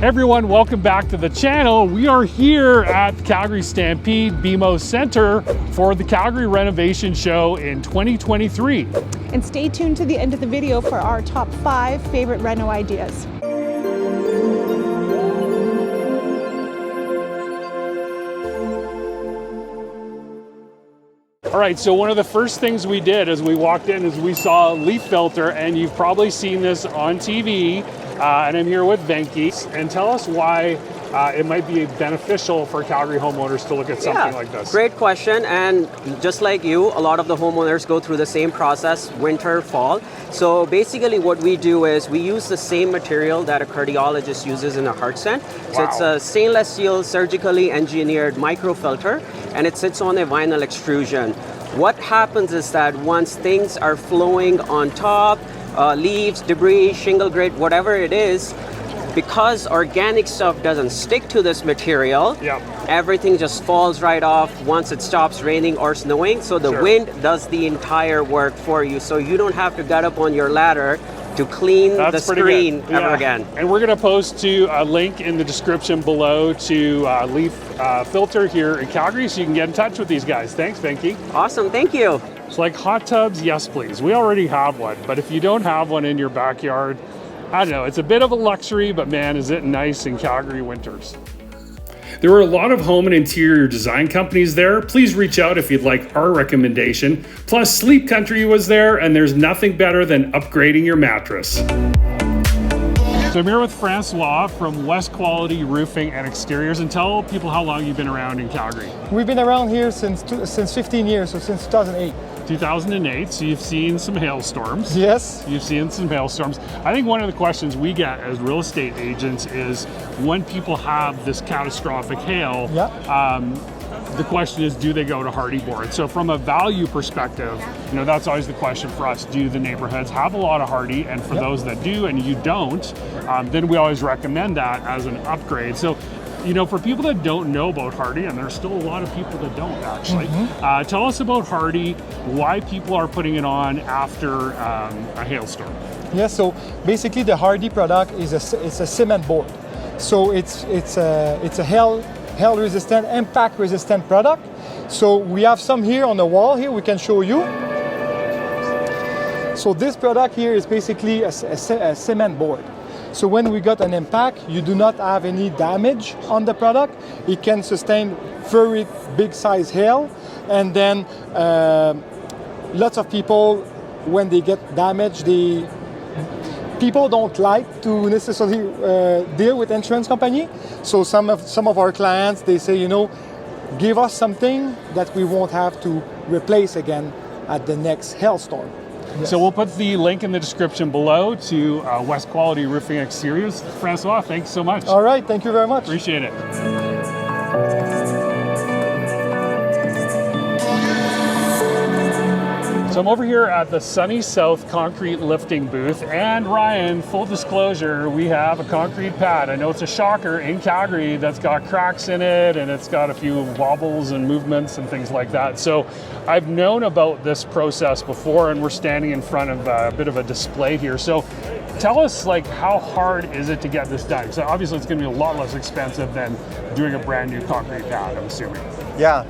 Everyone, welcome back to the channel. We are here at the Calgary Stampede BMO Center for the Calgary Renovation Show in 2023. And stay tuned to the end of the video for our top 5 favorite reno ideas. All right, so one of the first things we did as we walked in is we saw a leaf filter, and you've probably seen this on TV. And I'm here with Venki, and tell us why it might be beneficial for Calgary homeowners to look at something like this. Great question, and just like you, a lot of the homeowners go through the same process, winter, fall. So basically what we do is we use the same material that a cardiologist uses in a heart stent. So it's a stainless steel surgically engineered microfilter, and it sits on a vinyl extrusion. What happens is that once things are flowing on top, leaves, debris, shingle grit, whatever it is, because organic stuff doesn't stick to this material, everything just falls right off once it stops raining or snowing. So the wind does the entire work for you. So you don't have to get up on your ladder to clean the screen ever again. And we're going to post to a link in the description below to Leaf Filter here in Calgary, so you can get in touch with these guys. Thanks, Venki. Awesome, thank you. So like hot tubs, yes please. We already have one, but if you don't have one in your backyard, I don't know, it's a bit of a luxury, but man, is it nice in Calgary winters. There are a lot of home and interior design companies there. Please reach out if you'd like our recommendation. Plus, Sleep Country was there, and there's nothing better than upgrading your mattress. So I'm here with Francois from West Quality Roofing and Exteriors, and tell people how long you've been around in Calgary. We've been around here since 15 years, so since 2008. 2008, so you've seen some hailstorms. Yes. You've seen some hailstorms. I think one of the questions we get as real estate agents is when people have this catastrophic hail, the question is, do they go to hardy board? So from a value perspective, you know, that's always the question for us. Do the neighborhoods have a lot of hardy? And for those that do and you don't, then we always recommend that as an upgrade. So, you know, for people that don't know about hardy, and there's still a lot of people that don't actually, tell us about hardy, why people are putting it on after a hailstorm. Yeah, so basically the hardy product is it's a cement board. So it's a hail resistant, impact resistant product. So we have some here on the wall here, we can show you. So this product here is basically a cement board. So when we got an impact, you do not have any damage on the product. It can sustain very big size hail. And then lots of people, when they get damaged, people don't like to necessarily deal with insurance company. So some of our clients, they say, you know, give us something that we won't have to replace again at the next hailstorm. Yes. So we'll put the link in the description below to West Quality Roofing Exteriors. Francois, thanks so much. All right, thank you very much. Appreciate it. So I'm over here at the Sunny South concrete lifting booth, and Ryan, full disclosure, we have a concrete pad. I know it's a shocker in Calgary that's got cracks in it, and it's got a few wobbles and movements and things like that. So I've known about this process before, and we're standing in front of a bit of a display here. So tell us, like, how hard is it to get this done? So obviously it's going to be a lot less expensive than doing a brand new concrete pad, I'm assuming. Yeah,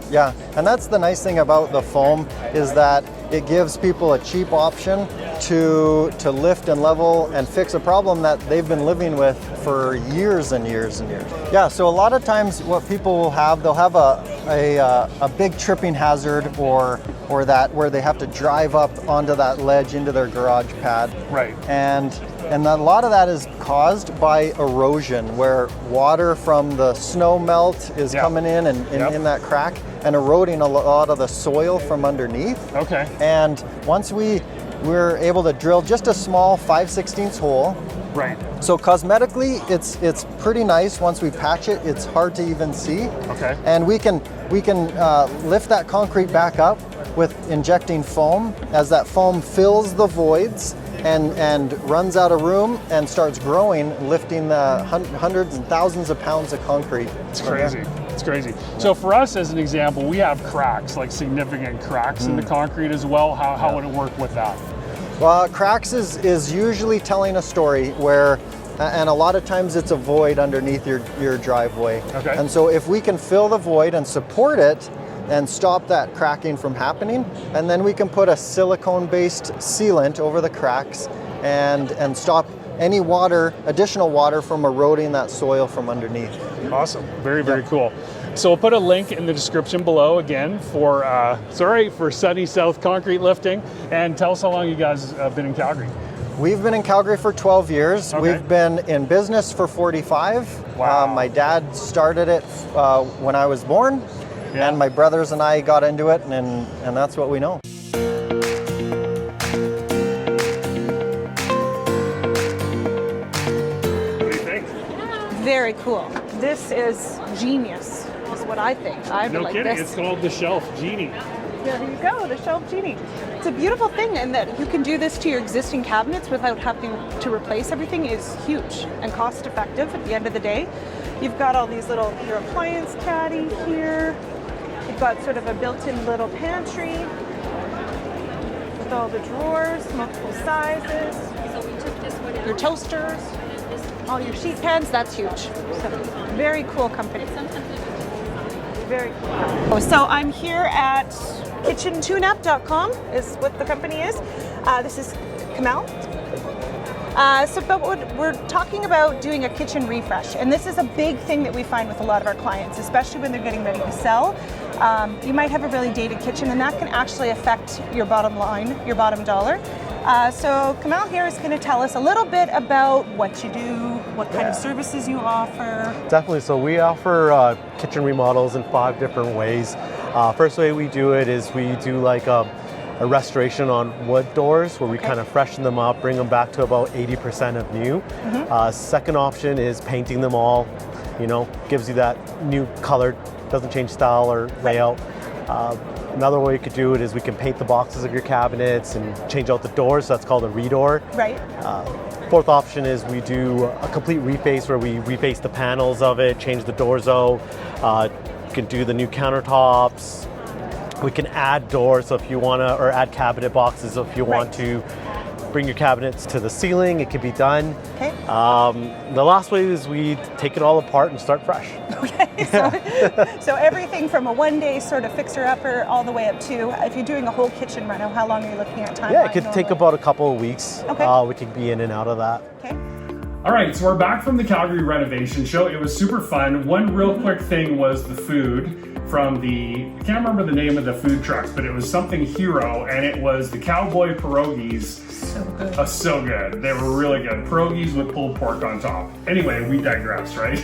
and that's the nice thing about the foam is that it gives people a cheap option to lift and level and fix a problem that they've been living with for years and years and years. Yeah, so a lot of times what people will have, they'll have a big tripping hazard or that where they have to drive up onto that ledge into their garage pad. Right. And a lot of that is caused by erosion, where water from the snow melt is coming in and in that crack and eroding a lot of the soil from underneath. Okay. And once we're able to drill just a small 5/16 hole. Right. So cosmetically, it's pretty nice. Once we patch it, it's hard to even see. Okay. And we can lift that concrete back up with injecting foam. As that foam fills the voids and runs out of room and starts growing, lifting the hundreds and thousands of pounds of concrete. It's crazy. It's crazy. So for us, as an example, we have cracks, like significant cracks in the concrete as well. How would it work with that? Well, cracks is usually telling a story where and a lot of times it's a void underneath your driveway. Okay. And so if we can fill the void and support it and stop that cracking from happening, and then we can put a silicone-based sealant over the cracks and stop any additional water from eroding that soil from underneath. Awesome. Very, very cool. So we'll put a link in the description below again for Sunny South Concrete Lifting. And tell us how long you guys have been in Calgary. We've been in Calgary for 12 years. Okay. We've been in business for 45. Wow. My dad started it when I was born, Yeah. and my brothers and I got into it, and that's what we know. What do you think? Very cool. This is genius, is what I think. I No like kidding. this. It's called the Shelf Genie. There you go, the Shelf Genie. It's a beautiful thing, and that you can do this to your existing cabinets without having to replace everything is huge and cost effective at the end of the day. You've got all these your appliance caddy here. You've got sort of a built-in little pantry with all the drawers, multiple sizes. Your toasters, all your sheet pans, that's huge. So, very cool company. Very cool. So I'm here at kitchentuneup.com is what the company is. This is Kamal. But we're talking about doing a kitchen refresh, and this is a big thing that we find with a lot of our clients, especially when they're getting ready to sell. You might have a really dated kitchen, and that can actually affect your bottom line, your bottom dollar. So Kamal here is going to tell us a little bit about what you do, what kind of services you offer. Definitely. So we offer kitchen remodels in 5 different ways. First way we do it is we do like a restoration on wood doors where we kind of freshen them up, bring them back to about 80% of new. Second option is painting them all, gives you that new color, doesn't change style or layout. Another way you could do it is we can paint the boxes of your cabinets and change out the doors, so that's called a redoor. Right. Fourth option is we do a complete reface where we reface the panels of it, change the doors out. You can do the new countertops. We can add doors, so if you want to, or add cabinet boxes, so if you want to bring your cabinets to the ceiling, it can be done. Okay. The last way is we take it all apart and start fresh. Okay, so everything from a one-day sort of fixer-upper all the way up to, if you're doing a whole kitchen reno, how long are you looking at time? Yeah, it could take about a couple of weeks. Okay. We can be in and out of that. Okay. All right, so we're back from the Calgary Renovation Show. It was super fun. One real quick thing was the food from I can't remember the name of the food trucks, but it was something Hero, and it was the cowboy pierogies. So good. So good. They were really good. Pierogies with pulled pork on top. Anyway, we digress, right?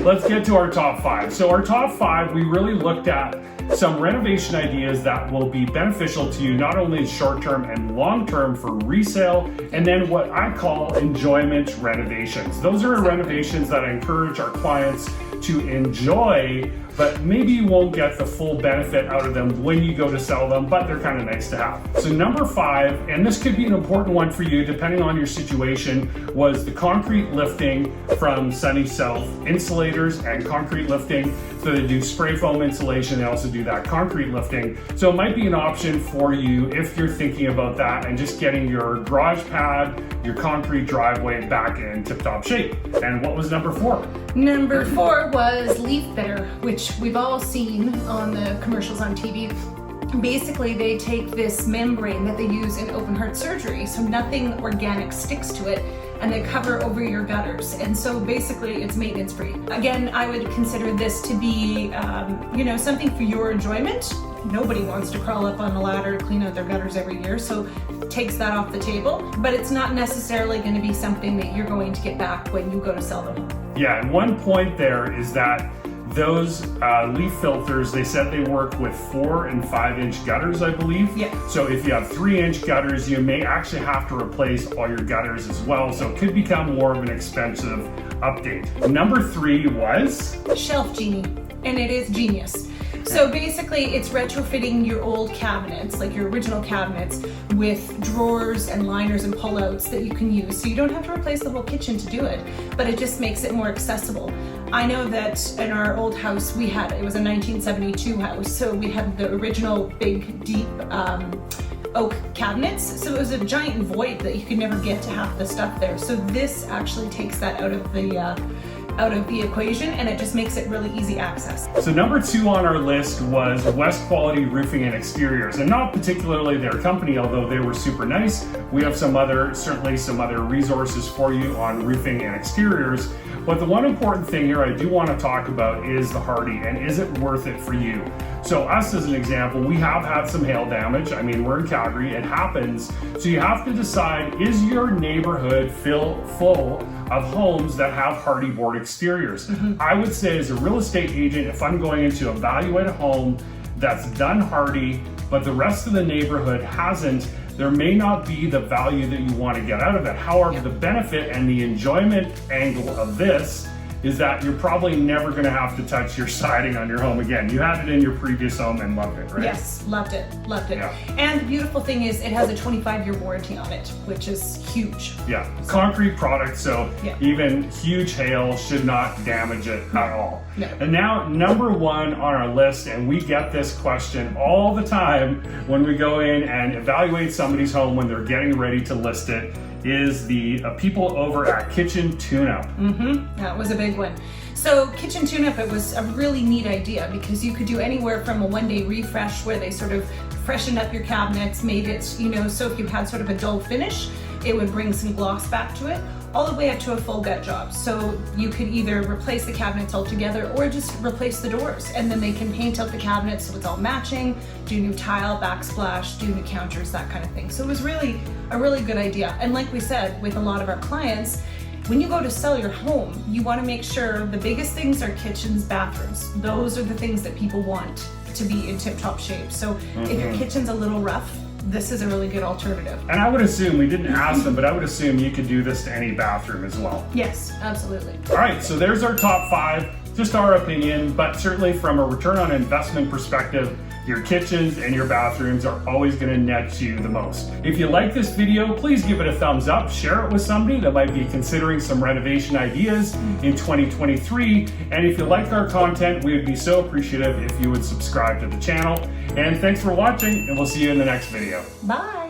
Let's get to our top 5. So our top 5, we really looked at some renovation ideas that will be beneficial to you, not only in short-term and long-term for resale, and then what I call enjoyment renovations. Those are renovations that I encourage our clients to enjoy, but maybe you won't get the full benefit out of them when you go to sell them, but they're kind of nice to have. So number 5, and this could be an important one for you depending on your situation, was the concrete lifting from Sunny South Insulators and Concrete Lifting. So they do spray foam insulation, they also do that concrete lifting. So it might be an option for you if you're thinking about that and just getting your garage pad, your concrete driveway back in tip-top shape. And what was number 4? Number 4 was leaf fitter, which we've all seen on the commercials on TV. Basically, they take this membrane that they use in open heart surgery, so nothing organic sticks to it, and they cover over your gutters. And so basically it's maintenance free. Again, I would consider this to be, something for your enjoyment. Nobody wants to crawl up on a ladder to clean out their gutters every year, so it takes that off the table, but it's not necessarily going to be something that you're going to get back when you go to sell them. Yeah, and one point there is that those leaf filters, they said they work with 4 and 5 inch gutters, I believe. Yeah. So if you have 3 inch gutters, you may actually have to replace all your gutters as well. So it could become more of an expensive update. Number 3 was? Shelf Genie, and it is genius. So basically it's retrofitting your old cabinets, like your original cabinets, with drawers and liners and pullouts that you can use. So you don't have to replace the whole kitchen to do it, but it just makes it more accessible. I know that in our old house it was a 1972 house, so we had the original big, deep oak cabinets, so it was a giant void that you could never get to half the stuff there. So this actually takes that out of the equation, and it just makes it really easy access. So number 2 on our list was West Quality Roofing and Exteriors, and not particularly their company, although they were super nice. We have certainly some other resources for you on roofing and exteriors. But the one important thing here I do want to talk about is the Hardy, and is it worth it for you? So us as an example, we have had some hail damage. I mean, we're in Calgary, it happens. So you have to decide, is your neighborhood full of homes that have Hardy board exteriors? I would say as a real estate agent, if I'm going in to evaluate a home that's done Hardy, but the rest of the neighborhood hasn't, there may not be the value that you want to get out of it. However, the benefit and the enjoyment angle of this is that you're probably never going to have to touch your siding on your home again. You had it in your previous home and loved it, right? Yes, loved it. Yeah. And the beautiful thing is it has a 25-year warranty on it, which is huge. Yeah, concrete product, so even huge hail should not damage it at all. No. And now, number 1 on our list, and we get this question all the time when we go in and evaluate somebody's home when they're getting ready to list it, is the people over at Kitchen Tune-Up. That was a big one. So Kitchen Tune-Up, it was a really neat idea because you could do anywhere from a one-day refresh where they sort of freshened up your cabinets, made it, you know, so if you had sort of a dull finish, it would bring some gloss back to it, all the way up to a full gut job. So you could either replace the cabinets altogether or just replace the doors, and then they can paint out the cabinets so it's all matching, do new tile, backsplash, do new counters, that kind of thing. So it was really a really good idea. And like we said, with a lot of our clients, when you go to sell your home, you want to make sure the biggest things are kitchens, bathrooms. Those are the things that people want to be in tip-top shape. So if your kitchen's a little rough, this is a really good alternative. And I would assume, we didn't ask them, but I would assume you could do this to any bathroom as well. Yes, absolutely. All right, so there's our top 5, just our opinion, but certainly from a return on investment perspective, your kitchens and your bathrooms are always going to net you the most. If you like this video, please give it a thumbs up, share it with somebody that might be considering some renovation ideas in 2023. And if you like our content, we would be so appreciative if you would subscribe to the channel. And thanks for watching, and we'll see you in the next video. Bye.